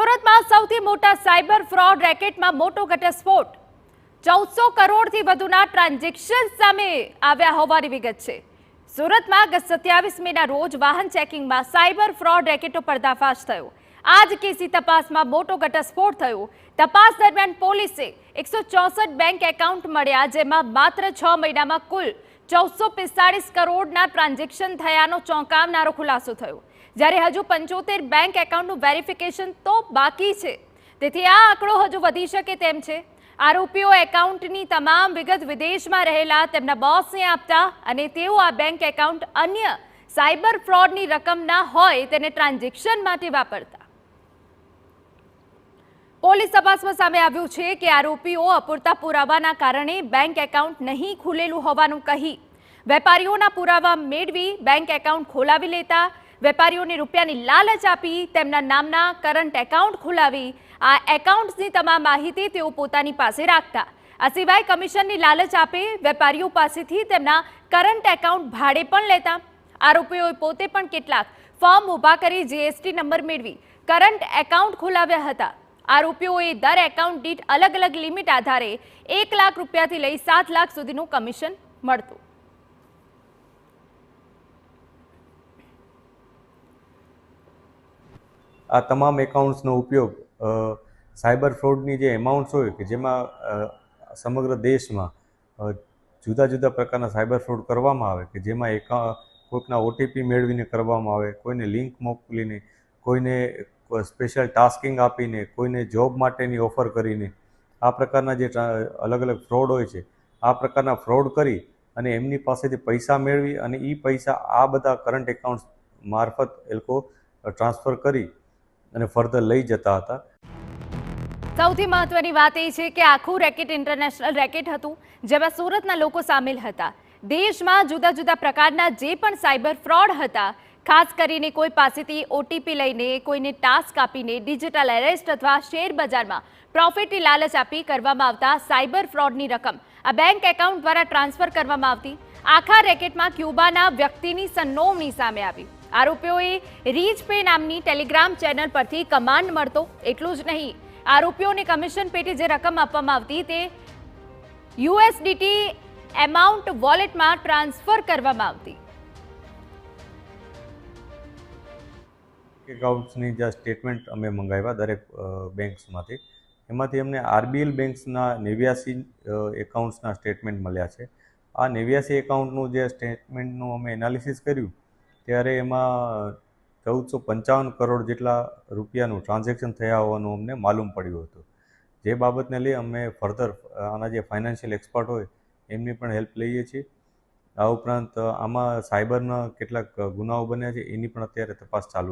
સુરતમાં સૌથી મોટા સાયબર ફ્રોડ રેકેટમાં મોટો ઘટસ્ફોટ 1400 કરોડથી વધુના ટ્રાન્ઝેક્શન સામે આવ્યા હોવાની વિગત છે। સુરતમાં ગત 27 મેના રોજ વાહન ચેકિંગમાં સાયબર ફ્રોડ રેકેટનો પર્દાફાશ થયો। આ જ કેસની તપાસમાં મોટો ઘટસ્ફોટ થયો। તપાસ દરમિયાન પોલીસે 164 બેંક એકાઉન્ટ મળ્યા, જેમાં માત્ર 6 મહિનામાં કુલ 1445 કરોડના ટ્રાન્ઝેક્શન થયાનો ચોંકાવનારો ખુલાસો થયો। જ્યારે હજુ 75 બેંક એકાઉન્ટનું વેરિફિકેશન તો બાકી છે, તેથી આ આંકડો હજુ વધી શકે તેમ છે। આરોપીઓ એકાઉન્ટની તમામ વિગત વિદેશમાં રહેલા તેમના બોસને આપતા અને તેઓ આ બેંક એકાઉન્ટ અન્ય સાયબર ફ્રોડની રકમના હોય તેને ટ્રાન્ઝેક્શન માટે વાપરતા। પોલીસ તપાસમાં સામે આવ્યું છે કે આરોપીઓ અપૂરતા પુરાવાના કારણે બેંક એકાઉન્ટ નહીં ખુલેલું હોવાનું કહી વેપારીઓના પુરાવા મેળવી બેંક એકાઉન્ટ ખોલાવી લેતા। વેપારીઓને રૂપિયાની લાલચ આપી તેમના નામના કરંટ એકાઉન્ટ ખોલાવી આ એકાઉન્ટ્સની તમામ માહિતી તેઓ પોતાની પાસે રાખતા। આ સિવાય કમિશનની લાલચ આપે વેપારીઓ પાસેથી તેમના કરંટ એકાઉન્ટ ભાડે પણ લેતા। આરોપીઓએ પોતે પણ કેટલાક ફોર્મ ઊભા કરી જીએસટી નંબર મેળવી કરંટ એકાઉન્ટ ખોલાવ્યા હતા। આરોપીઓએ દર એકાઉન્ટ દીઠ અલગ અલગ લિમિટ આધારે 1 લાખ રૂપિયાથી લઈ 7 લાખ સુધીનું કમિશન મળતું। આ તમામ એકાઉન્ટ્સનો ઉપયોગ સાયબર ફ્રોડની જે એમાઉન્ટ્સ હોય કે જેમાં સમગ્ર દેશમાં જુદા જુદા પ્રકારના સાયબર ફ્રોડ કરવામાં આવે કે જેમાં કોઈકના ઓટીપી મેળવીને કરવામાં આવે, કોઈને લિંક મોકલીને, કોઈને સ્પેશિયલ ટાસ્કિંગ આપીને, કોઈને જોબ માટેની ઓફર કરીને આ પ્રકારના જે અલગ અલગ ફ્રોડ હોય છે આ પ્રકારના ફ્રોડ કરી અને એમની પાસેથી પૈસા મેળવી અને એ પૈસા આ બધા કરંટ એકાઉન્ટ્સ મારફત એ લોકો ટ્રાન્સફર કરી અને ફર્ધર લઈ જતા હતા। સૌથી મહત્વની વાત એ છે કે આખું રેકેટ ઇન્ટરનેશનલ રેકેટ હતું, જેમાં સુરતના લોકો સામેલ હતા। દેશમાં જુદા જુદા પ્રકારના જે પણ સાયબર ફ્રોડ હતા, ખાસ કરીને કોઈ પાસેથી ઓટીપી લઈને, કોઈને ટાસ્ક આપીને, ડિજિટલ એરેસ્ટ અથવા શેર બજારમાં પ્રોફિટની લાલચ આપી કરવામાં આવતા સાયબર ફ્રોડની રકમ આ બેંક એકાઉન્ટ દ્વારા ટ્રાન્સફર કરવામાં આવતી। આખા રેકેટમાં ક્યુબાના વ્યક્તિની સંડોવણી સામે આવી। આરોપીઓએ રીચ પે નામની ટેલિગ્રામ ચેનલ પરથી કમાન્ડ મળતો। એટલું જ નહીં, આરોપીઓને કમિશન પેટે જે રકમ આપવામાં આવતી તે યુએસડીટી એમાઉન્ટ વોલેટમાં ટ્રાન્સફર કરવામાં આવતી। એકાઉન્ટ્સની જે સ્ટેટમેન્ટ અમે મંગાવ્યા દરેક બેંક્સમાંથી, એમાંથી અમને આરબીએલ બેંક્સના 89 એકાઉન્ટ્સના સ્ટેટમેન્ટ મળ્યા છે। આ 89 એકાઉન્ટનું જે સ્ટેટમેન્ટનું અમે એનાલિસિસ કર્યું ત્યારે એમાં 1455 કરોડ જેટલા રૂપિયાનું ટ્રાન્ઝેક્શન થયા હોવાનું અમને માલુમ પડ્યું હતું। જે બાબતને લઈ અમે ફર્ધર આના જે ફાઇનાન્શિયલ એક્સપર્ટ હોય એમની પણ હેલ્પ લઈએ છીએ। આ ઉપરાંત આમાં સાયબરના કેટલાક ગુનાઓ બન્યા છે એની પણ અત્યારે તપાસ ચાલુ